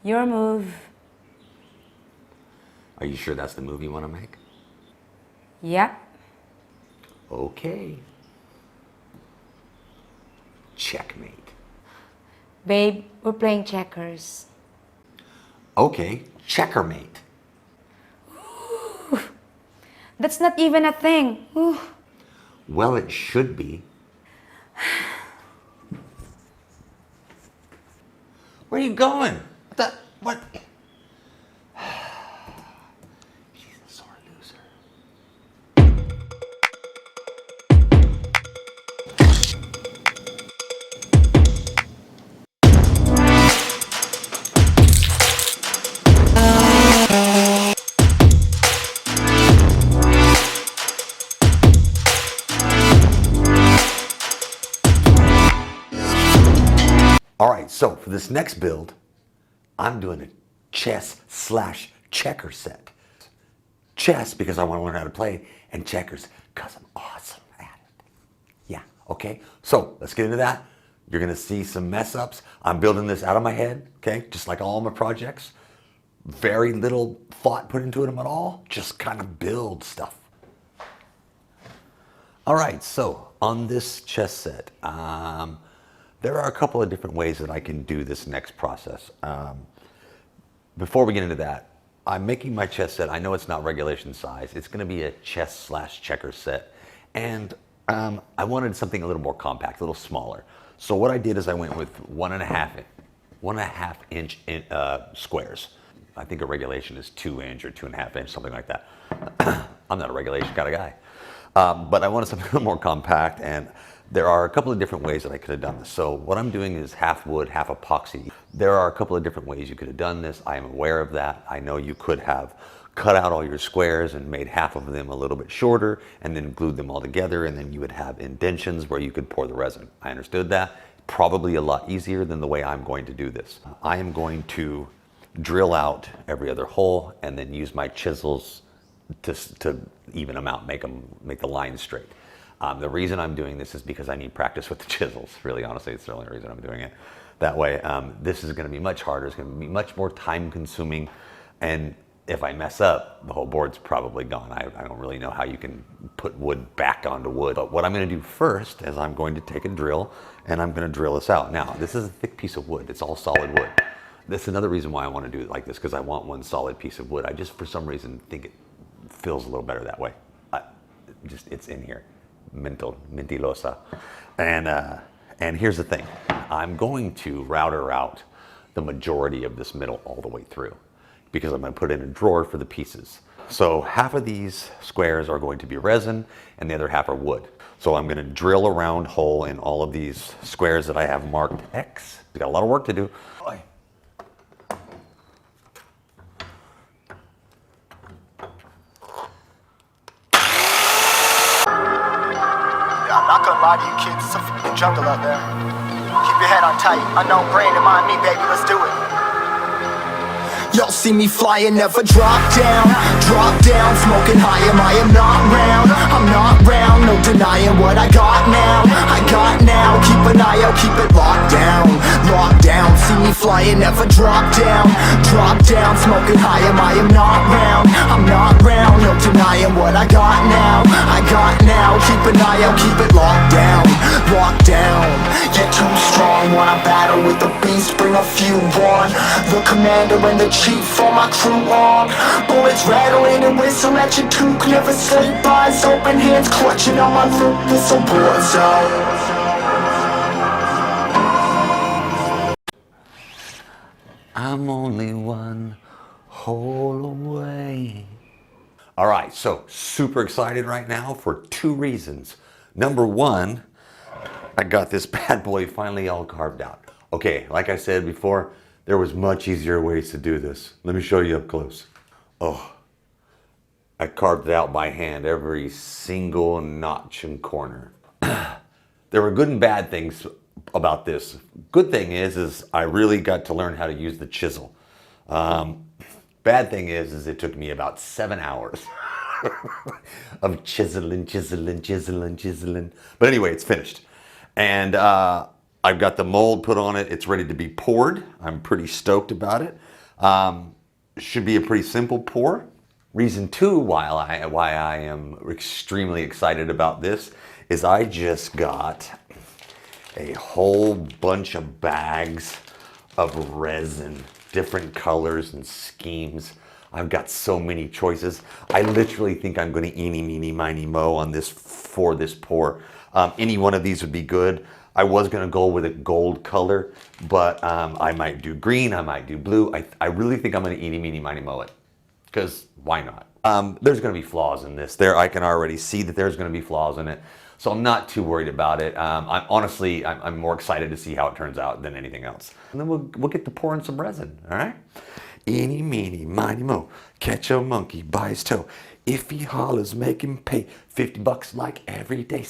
Your move. Are you sure that's the move you want to make? Yep. Okay. Checkmate. Babe, we're playing checkers. Okay, checkermate. That's not even a thing. Ooh. Well, it should be. Where are you going? What? She's a sore loser. All right, so for this next build, I'm doing a chess/checker set. Chess because I want to learn how to play, and checkers because I'm awesome at it. Yeah, okay? So let's get into that. You're gonna see some mess ups. I'm building this out of my head, okay? Just like all my projects. Very little thought put into them at all. Just kind of build stuff. All right, so on this chess set, there are a couple of different ways that I can do this next process. Before we get into that, I'm making my chess set. I know it's not regulation size. It's going to be a chess/checker set. And I wanted something a little more compact, a little smaller. So what I did is I went with 1.5 inch squares. I think a regulation is 2 inch or 2.5 inch, something like that. I'm not a regulation kind of guy. But I wanted something a little more compact, and there are a couple of different ways that I could have done this. So what I'm doing is half wood, half epoxy. There are a couple of different ways you could have done this. I am aware of that. I know you could have cut out all your squares and made half of them a little bit shorter and then glued them all together, and then you would have indentions where you could pour the resin. I understood that. Probably a lot easier than the way I'm going to do this. I am going to drill out every other hole and then use my chisels to even them out, make the lines straight. The reason I'm doing this is because I need practice with the chisels. Really, honestly, it's the only reason I'm doing it that way. This is going to be much harder. It's going to be much more time consuming. And if I mess up, the whole board's probably gone. I don't really know how you can put wood back onto wood. But what I'm going to do first is I'm going to take a drill and I'm going to drill this out. Now, this is a thick piece of wood. It's all solid wood. That's another reason why I want to do it like this, because I want one solid piece of wood. I just, for some reason, think it feels a little better that way. It's in here. Mentilosa. And here's the thing. I'm going to router out the majority of this middle all the way through because I'm going to put in a drawer for the pieces. So half of these squares are going to be resin and the other half are wood. So I'm going to drill a round hole in all of these squares that I have marked X. We've got a lot of work to do. I'm not gonna lie to you kids, it's a f***ing jungle out there. Keep your head on tight, unknown brain and mind me, baby, let's do it. Y'all see me flying, never drop down, smoking high, I am not round, I'm not round, no denying what I got now, keep an eye out, keep it locked down, see me flying, never drop down, smoking high, I am not round, I'm not round, no denying what I got now, keep an eye out, keep it locked down, get too strong when I battle with the beast, bring a few on, the commander and the chief for my crew on, bullets rattling and whistle at your toque, never sleep, eyes open, hands clutching on my loot, this a war zone. I'm only one hole away. All right, so super excited right now for 2 reasons. Number 1, I got this bad boy finally all carved out. Okay, like I said before, there was much easier ways to do this. Let me show you up close. Oh, I carved it out by hand, every single notch and corner. There were good and bad things about this. Good thing is I really got to learn how to use the chisel. Bad thing is it took me about 7 hours of chiseling. But anyway, it's finished. And I've got the mold put on it. It's ready to be poured. I'm pretty stoked about it. Should be a pretty simple pour. Reason two why I am extremely excited about this is I just got a whole bunch of bags of resin, different colors and schemes. I've got so many choices. I literally think I'm going to eeny, meeny, miny, mo on this for this pour. Any one of these would be good. I was going to go with a gold color, but I might do green, I might do blue. I really think I'm going to eeny, meeny, miny, mo it, because why not? There's going to be flaws in this. I can already see that there's going to be flaws in it, so I'm not too worried about it. I'm more excited to see how it turns out than anything else. And then we'll get to pouring some resin, all right? Eeny, meeny, miny, mo, catch a monkey by his toe. If he hollers, make him pay $50 like every day.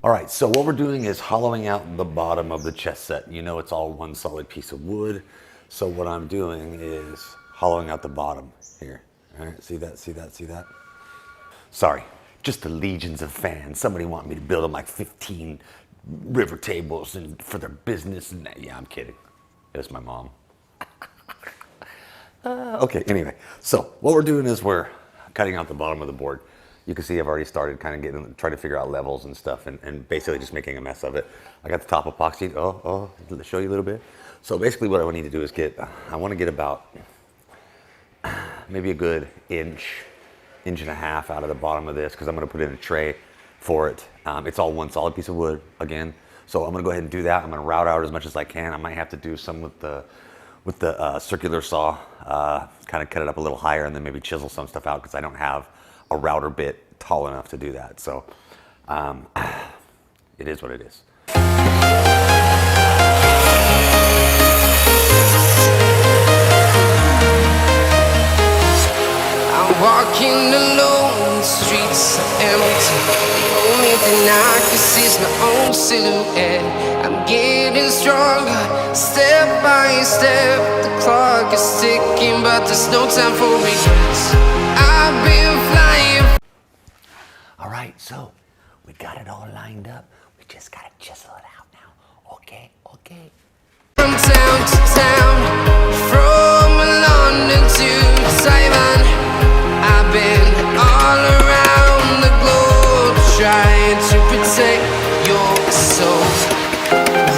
All right, so what we're doing is hollowing out the bottom of the chess set. You know, it's all one solid piece of wood. So what I'm doing is hollowing out the bottom here. All right, see that, see that, see that? Sorry, just the legions of fans. Somebody want me to build them like 15 river tables and for their business. And yeah, I'm kidding. It's my mom. Okay, anyway, so what we're doing is we're cutting out the bottom of the board. You can see I've already started kind of trying to figure out levels and stuff and basically just making a mess of it. I got the top epoxied. I'll show you a little bit. So basically what I need to do is I want to get about maybe a good inch and a half out of the bottom of this because I'm going to put in a tray for it. It's all one solid piece of wood again. So I'm going to go ahead and do that. I'm going to route out as much as I can. I might have to do some with the circular saw, kind of cut it up a little higher and then maybe chisel some stuff out because I don't have a router bit tall enough to do that. So it is what it is. I'm walking alone, the streets are empty. The only thing I can see is my own silhouette. I'm getting stronger, step by step. The clock is ticking, but there's no time for regrets. I've been flying. All right, so we got it all lined up. We just gotta chisel it out now. Okay, okay. From town to town, from London to Taiwan, I've been all around the globe trying to protect your soul.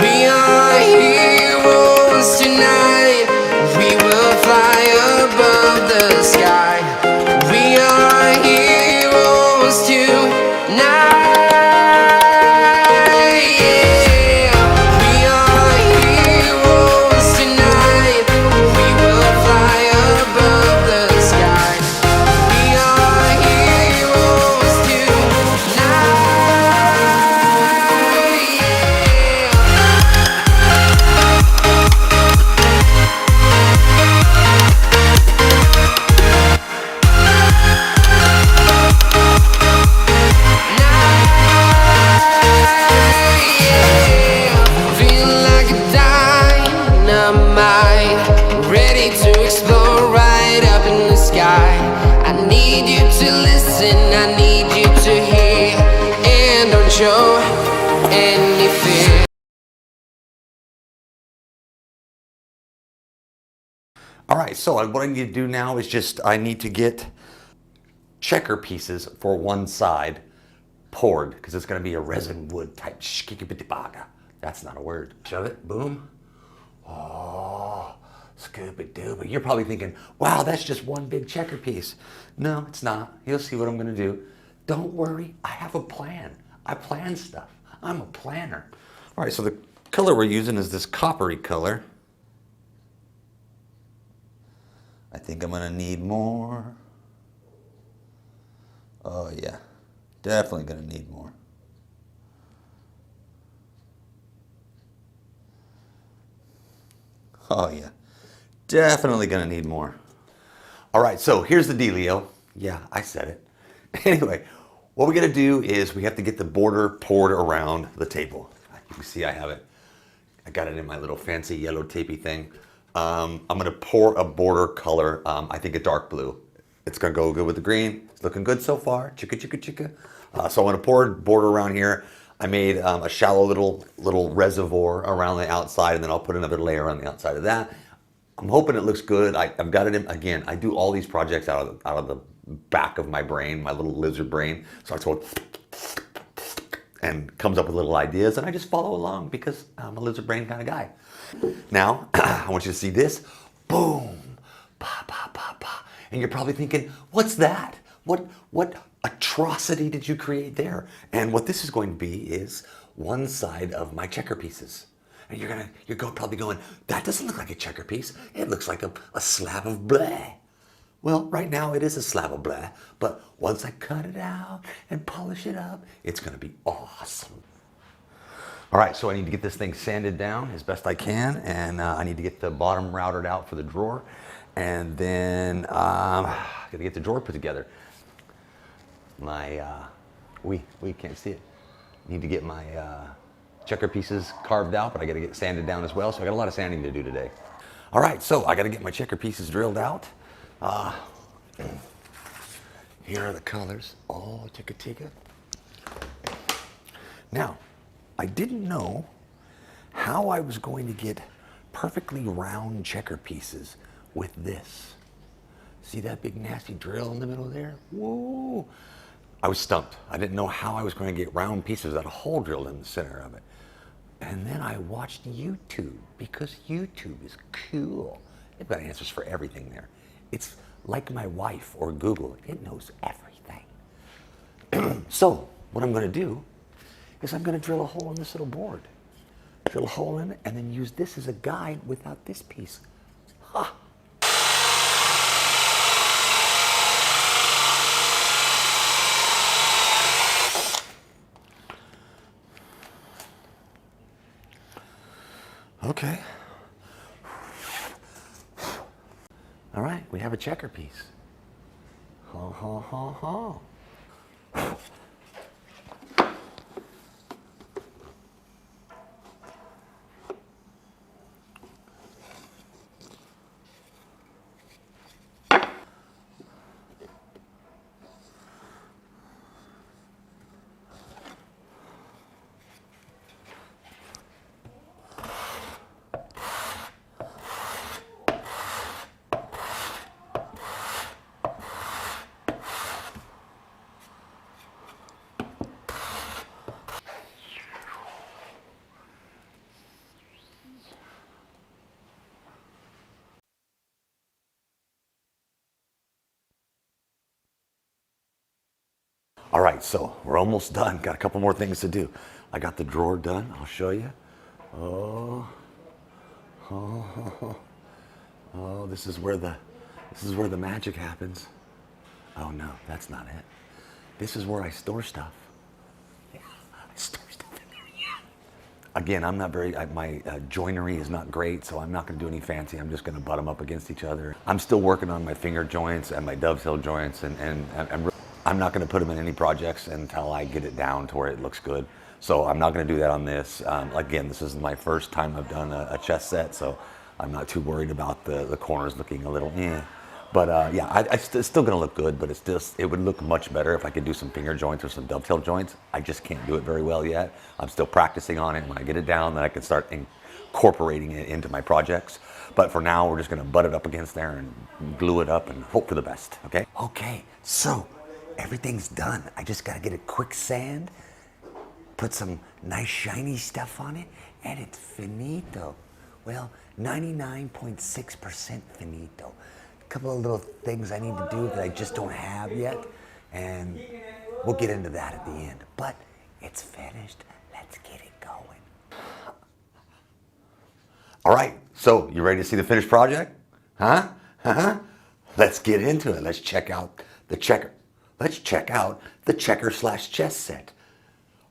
We are heroes tonight. We will fly above the sky. We are heroes tonight. Show any fear. All right, so what I need to do now is I need to get checker pieces for one side poured because it's going to be a resin wood type shkikibitibaga. That's not a word. Shove it, boom. Oh, scooby-dooby. You're probably thinking, wow, that's just one big checker piece. No, it's not. You'll see what I'm going to do. Don't worry, I have a plan. I plan stuff. I'm a planner. All right, so the color we're using is this coppery color. I think I'm gonna need more. Oh yeah, definitely gonna need more. Oh yeah, definitely gonna need more. All right, so here's the dealio. Yeah, I said it. Anyway, what we're gonna do is we have to get the border poured around the table. You can see I have it. I got it in my little fancy yellow tapey thing. I'm gonna pour a border color, I think a dark blue. It's gonna go good with the green. It's looking good so far, chicka chicka chicka. So I'm gonna pour a border around here. I made a shallow little reservoir around the outside, and then I'll put another layer on the outside of that. I'm hoping it looks good. I've got it in, again, I do all these projects out of the back of my brain, my little lizard brain. Starts going and comes up with little ideas, and I just follow along because I'm a lizard brain kind of guy. Now, I want you to see this. Boom, pa, pa, pa, pa. And you're probably thinking, what's that? What atrocity did you create there? And what this is going to be is one side of my checker pieces. And you're probably going, that doesn't look like a checker piece. It looks like a slab of bleh. Well, right now it is a slab of bleh, but once I cut it out and polish it up, it's gonna be awesome. All right, so I need to get this thing sanded down as best I can, and I need to get the bottom routed out for the drawer, and then I gotta get the drawer put together. We can't see it. Need to get my checker pieces carved out, but I gotta get sanded down as well, so I got a lot of sanding to do today. All right, so I gotta get my checker pieces drilled out. Here are the colors. Oh, ticka ticka. Now, I didn't know how I was going to get perfectly round checker pieces with this. See that big nasty drill in the middle there? Whoa! I was stumped. I didn't know how I was going to get round pieces without a hole drilled in the center of it. And then I watched YouTube, because YouTube is cool. They've got answers for everything there. It's like my wife or Google. It knows everything. So what I'm going to do is I'm going to drill a hole in this little board. Drill a hole in it and then use this as a guide without this piece. Ha! Okay. All right, we have a checker piece. Ha ha ha ha. All right, so we're almost done. Got a couple more things to do. I got the drawer done. I'll show you. Oh, this is where the magic happens. Oh no, that's not it. This is where I store stuff. Yeah, I store stuff in there. Yeah. Again, I'm not very. My joinery is not great, so I'm not going to do any fancy. I'm just going to butt them up against each other. I'm still working on my finger joints and my dovetail joints, and I'm not going to put them in any projects until I get it down to where it looks good. So I'm not going to do that on this. Again, this is my first time I've done a chess set, so I'm not too worried about the corners looking a little eh. But yeah, it's still going to look good, but it would look much better if I could do some finger joints or some dovetail joints. I just can't do it very well yet. I'm still practicing on it. When I get it down, then I can start incorporating it into my projects. But for now, we're just going to butt it up against there and glue it up and hope for the best, okay? Okay, so everything's done. I just got to get a quick sand, put some nice shiny stuff on it, and it's finito. Well, 99.6% finito. A couple of little things I need to do that I just don't have yet, and we'll get into that at the end. But it's finished. Let's get it going. All right, so you ready to see the finished project? Huh? Let's get into it. Let's check out the checker. let's check out the checker/chess set.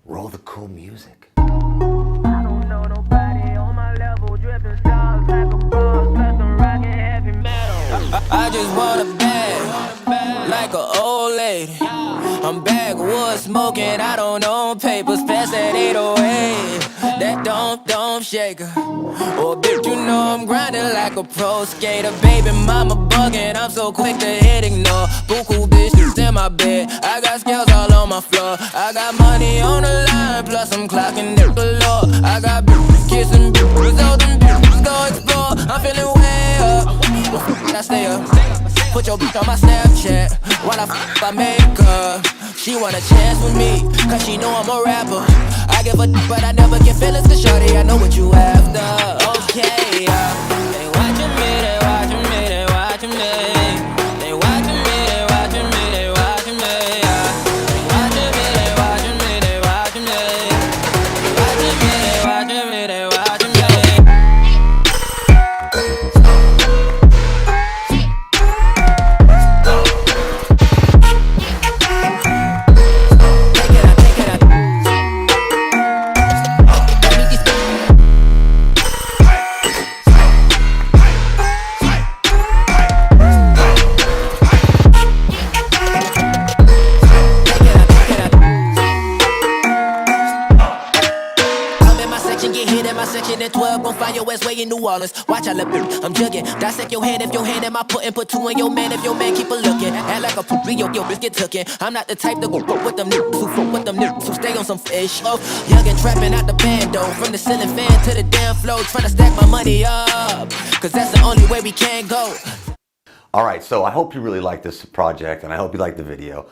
Roll the cool music. I don't know nobody on my level, dripping stars like a boss, plus I'm rocking heavy metal. I just want a bag, like an old lady. I'm backwoods smoking, I don't own papers, pass that 808. That don't shake her. Oh, bitch, you know I'm grinding like a pro skater. Baby mama bugging, I'm so quick to hit ignore. Buku bitches in my bed, I got scales all on my floor. I got money on the line, plus I'm clocking it below. I got bitches kissing bitches, all them bitches go explore. I'm feeling way up, I stay up. Put your bitch on my Snapchat while I make her. She want a chance with me, cause she know I'm a rapper. I give a but I never get feelings, cause shorty, I know what you after. Okay, they watching me, they watching me, they watching me. They watching me, they watching me, they watching me. They watching me, they watching me, they watching me. They watching me, they watching me, they watching me. At 12, gon' find your ass way in New Orleans. Watch I look, I'm jugging. Dissect your hand if your hand in my pudding. Put two in your man if your man keep a looking. Act like a poopy, yo, bitch get tookin'. I'm not the type to go with them niggas who fuck with them niggas who stay on some fish. Oh, young and trapping out the bando. From the ceiling fan to the damn floor. Tryna stack my money up, cause that's the only way we can go. All right, so I hope you really liked this project, and I hope you liked the video.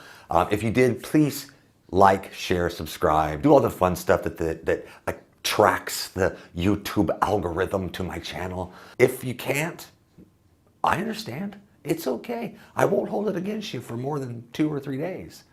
If you did, please like, share, subscribe, do all the fun stuff that tracks the YouTube algorithm to my channel. If you can't, I understand. It's okay. I won't hold it against you for more than 2 or 3 days.